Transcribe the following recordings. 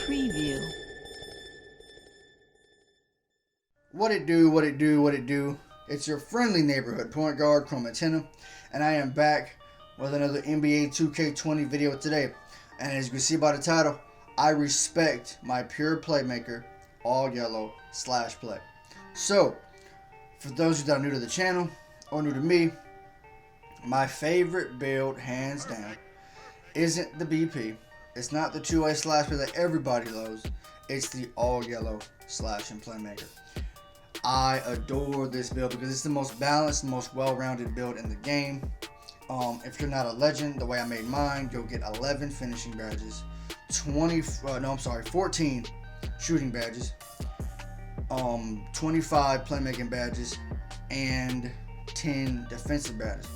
Preview. What it do, what it do, what it do. It's your friendly neighborhood point guard, chromeantennae, and I am back with another NBA 2K20 video today. And as you can see by the title, I respect my pure playmaker, all yellow / play. So, for those that are new to the channel or new to me, my favorite build, hands down, isn't the BP. It's not the two-way / play that everybody loves. It's the all yellow / and playmaker. I adore this build because it's the most balanced, most well-rounded build in the game. If you're not a legend, the way I made mine, you'll get 11 finishing badges, 14 shooting badges, 25 playmaking badges, and 10 defensive badges.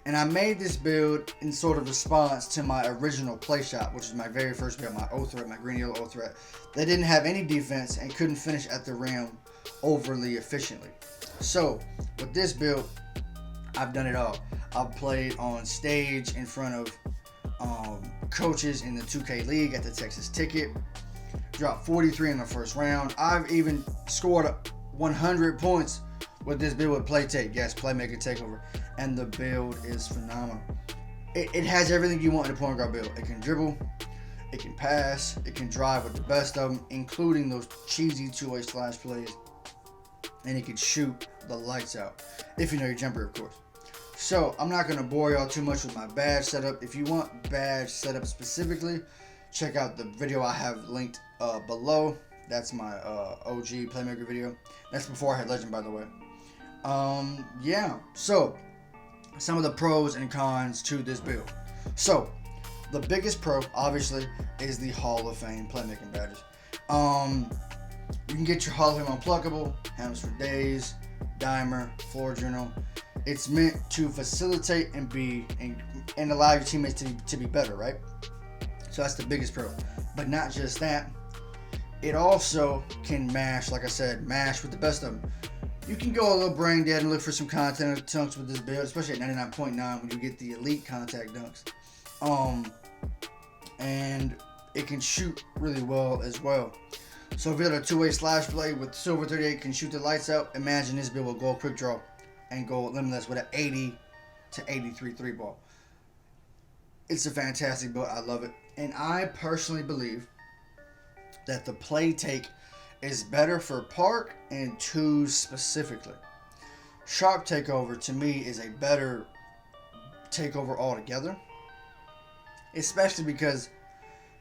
And I made this build in sort of response to my original play shot, which is my very first build, my O threat, my green yellow O threat. They didn't have any defense and couldn't finish at the rim overly efficiently. So with this build, I've done it all. I've played on stage in front of coaches in the 2K League at the Texas Ticket. Dropped 43 in the first round. I've even scored 100 points with this build with play take. Yes, playmaker takeover. And the build is phenomenal. It has everything you want in a point guard build. It can dribble, it can pass, it can drive with the best of them, including those cheesy two-way / plays. And it can shoot the lights out, if you know your jumper, of course. So, I'm not going to bore y'all too much with my badge setup. If you want badge setup specifically, check out the video I have linked below. That's my OG playmaker video. That's before I had legend, by the way. Yeah, so some of the pros and cons to this build. So, the biggest pro, obviously, is the Hall of Fame playmaking badges. You can get your Hall of Fame unpluckable, Hammers for Days, Dimer, Floor Journal. It's meant to facilitate and allow your teammates to be better, right? So that's the biggest pro. But not just that, it also can mash, like I said, mash with the best of them. You can go a little brain dead and look for some content dunks with this build, especially at 99.9 when you get the elite contact dunks. And it can shoot really well as well. So if you're a two-way / play with Silver 38 can shoot the lights out, imagine this build will go quick draw and go limitless with an 80 to 83 3 ball. It's a fantastic build. I love it. And I personally believe that the play take is better for Park and 2 specifically. Sharp takeover to me is a better takeover altogether, especially because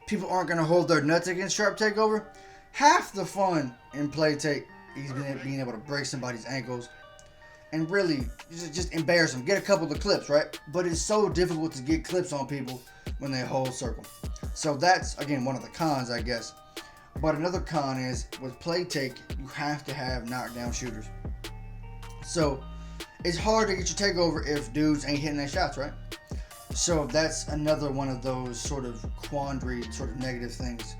people aren't going to hold their nuts against sharp takeover. Half the fun in play take is being able to break somebody's ankles and really just embarrass them. Get a couple of clips, right? But it's so difficult to get clips on people when they hold circle. So that's, again, one of the cons, I guess. But another con is, with play take, you have to have knockdown shooters. So it's hard to get your takeover if dudes ain't hitting their shots, right? So that's another one of those sort of quandary, sort of negative things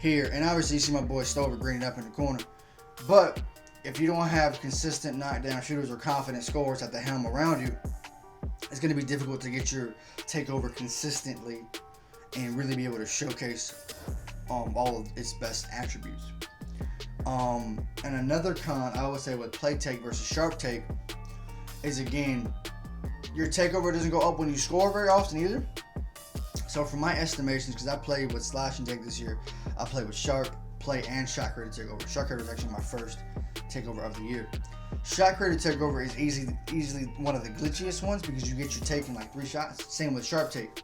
here. And obviously you see my boy Stover greening up in the corner. But if you don't have consistent knockdown shooters or confident scorers at the helm around you, it's going to be difficult to get your takeover consistently and really be able to showcase all of its best attributes. And another con I would say with play take versus sharp take is, again, your takeover doesn't go up when you score very often either. So from my estimations, because I played with slash and take this year, I played with sharp, play, and shot created takeover. Shot created was actually my first takeover of the year. Shot created takeover is easily one of the glitchiest ones because you get your take in like 3 shots. Same with sharp take.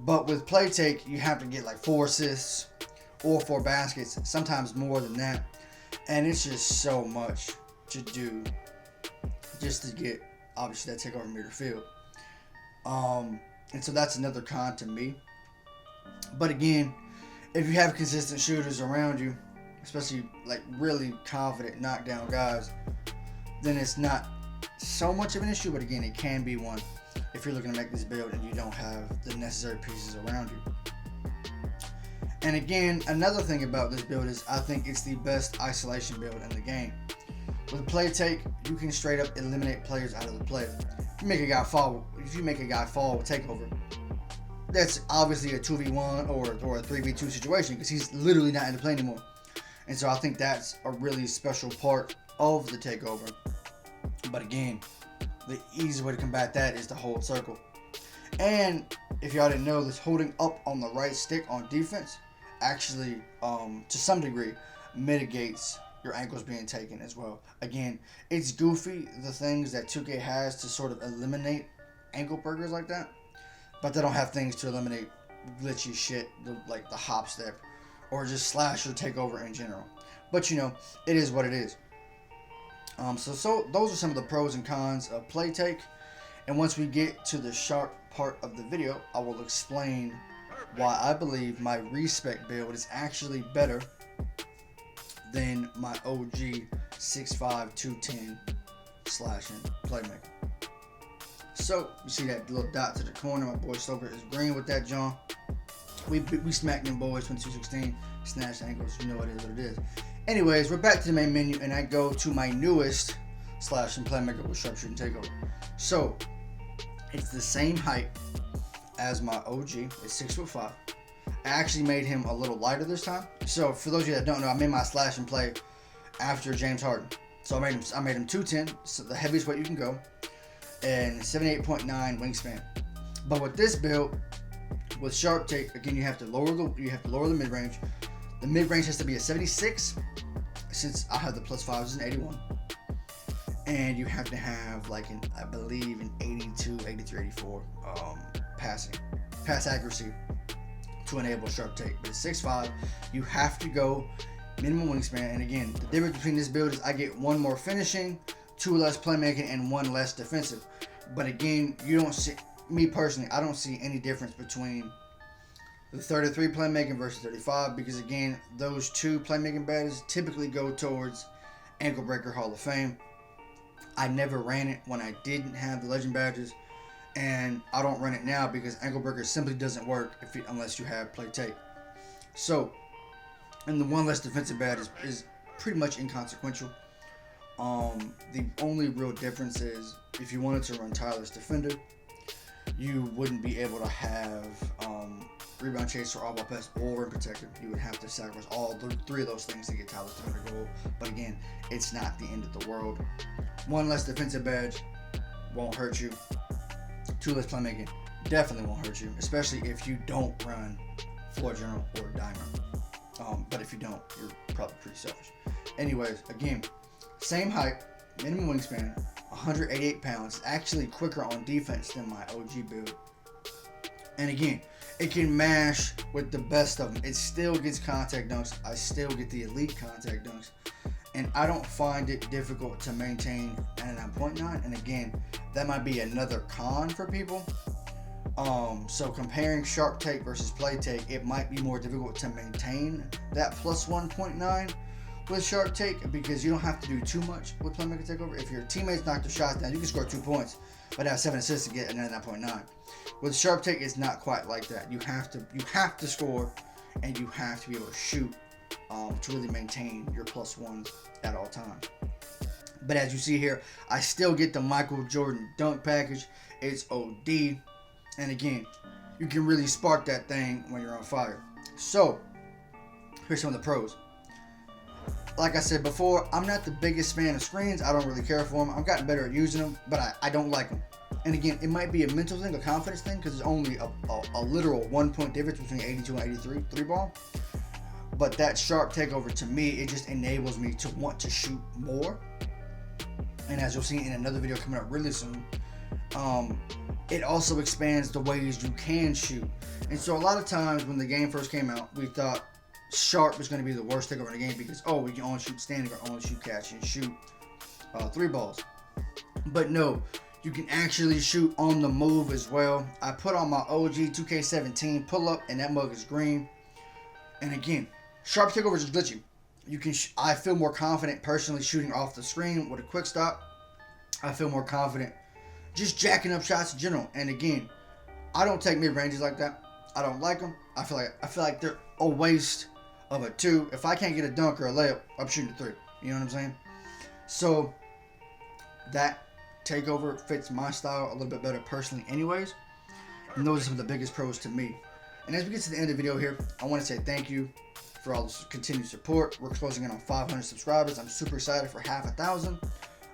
But with play take, you have to get like 4 assists or 4 baskets, sometimes more than that. And it's just so much to do just to get, obviously, that takeover meter field. And so that's another con to me. But again, if you have consistent shooters around you, especially like really confident knockdown guys, then it's not so much of an issue. But again, it can be one if you're looking to make this build and you don't have the necessary pieces around you. And again, another thing about this build is I think it's the best isolation build in the game. With play take, you can straight up eliminate players out of the play. If you make a guy fall with takeover, that's obviously a 2v1 or a 3v2 situation because he's literally not in the play anymore. And so I think that's a really special part of the takeover. But again, the easiest way to combat that is to hold circle. And if y'all didn't know, this holding up on the right stick on defense actually, to some degree, mitigates your ankles being taken as well. Again, it's goofy, the things that 2K has to sort of eliminate ankle burgers like that, but they don't have things to eliminate glitchy shit like the hop step or just slash or takeover in general. But you know, it is what it is. So those are some of the pros and cons of play take. And once we get to the sharp part of the video, I will explain why I believe my respec build is actually better than my OG 6'5", 210 slashing playmaker. So you see that little dot to the corner, my boy Stoker is green with that John. We smacked them boys 22-16, snatched ankles, you know what it is. Anyways, we're back to the main menu and I go to my newest slashing playmaker with sharpshooting takeover. So it's the same height as my OG, it's 6'5". I actually made him a little lighter this time. So for those of you that don't know, I made my slash and play after James Harden. So I made him 210, so the heaviest weight you can go, and 78.9 wingspan. But with this build, with sharp take, again you have to lower the mid range. The mid range has to be a 76, since I have the +5 is an 81, and you have to have like I believe an 82, 83, 84 pass accuracy to enable sharp take. But at 6'5", you have to go minimum wingspan. And again, the difference between this build is I get 1 more finishing, 2 less playmaking, and 1 less defensive. But again, you don't see, me personally, I don't see any difference between the 33 playmaking versus 35, because again, those 2 playmaking badges typically go towards Ankle Breaker Hall of Fame. I never ran it when I didn't have the legend badges, and I don't run it now because Ankle Breaker simply doesn't work unless you have play take. So, and the 1 less defensive badge is pretty much inconsequential. The only real difference is if you wanted to run Tyler's Defender, you wouldn't be able to have Rebound Chaser, All Ball Pass, or Rim Protector. You would have to sacrifice all 3 of those things to get Tyler's Defender gold. But again, it's not the end of the world. 1 less defensive badge won't hurt you. 2 less playmaking definitely won't hurt you, especially if you don't run Floor General or Dimer. But if you don't, you're probably pretty selfish. Anyways, again, same height, minimum wingspan, 188 pounds, actually quicker on defense than my OG build. And again, it can mash with the best of them. It still gets contact dunks. I still get the elite contact dunks. And I don't find it difficult to maintain at a 9.9. And again, that might be another con for people. So comparing sharp take versus play take, it might be more difficult to maintain that +1.9 with sharp take, because you don't have to do too much with playmaker takeover. If your teammates knock the shots down, you can score 2 points, but have 7 assists to get another 9.9. With sharp take, it's not quite like that. You have to score, and you have to be able to shoot to really maintain your +1s at all times. But as you see here, I still get the Michael Jordan dunk package. It's OD, and again, you can really spark that thing when you're on fire. So here's some of the pros. Like I said before, I'm not the biggest fan of screens. I don't really care for them. I've gotten better at using them, but I don't like them. And again, it might be a mental thing, a confidence thing, because it's only a literal 1 point difference between 82 and 83 3-ball. But that sharp takeover, to me, it just enables me to want to shoot more. And as you'll see in another video coming up really soon, it also expands the ways you can shoot. And so a lot of times when the game first came out, we thought sharp is going to be the worst takeover in the game because, we can only shoot standing or only shoot catch and shoot 3 balls. But no, you can actually shoot on the move as well. I put on my OG 2K17 pull up, and that mug is green. And again, sharp takeover is glitchy. I feel more confident personally shooting off the screen with a quick stop. I feel more confident just jacking up shots in general. And again, I don't take mid ranges like that. I don't like them. I feel like they're a waste of a 2. If I can't get a dunk or a layup, I'm shooting a 3. You know what I'm saying? So that takeover fits my style a little bit better personally anyways. And those are some of the biggest pros to me. And as we get to the end of the video here, I want to say thank you for all this continued support. We're closing in on 500 subscribers. I'm super excited for half 1,000.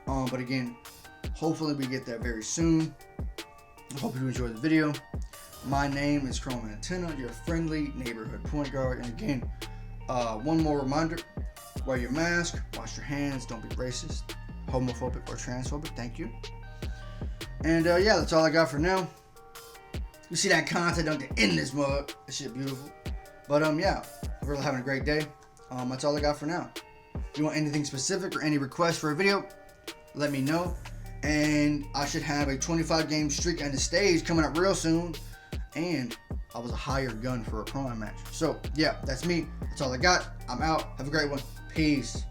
But again, hopefully we get there very soon. I hope you enjoyed the video. My name is chromeantennae, your friendly neighborhood point guard. And again, one more reminder: wear your mask, wash your hands, don't be racist, homophobic, or transphobic. Thank you. And yeah, that's all I got for now. You see that content on the end of this mug. That shit beautiful. But yeah, we're having a great day. That's all I got for now. If you want anything specific or any requests for a video, let me know. And I should have a 25 game streak on the stage coming up real soon. And I was a hired gun for a prime match. So yeah, that's me. That's all I got. I'm out. Have a great one. Peace.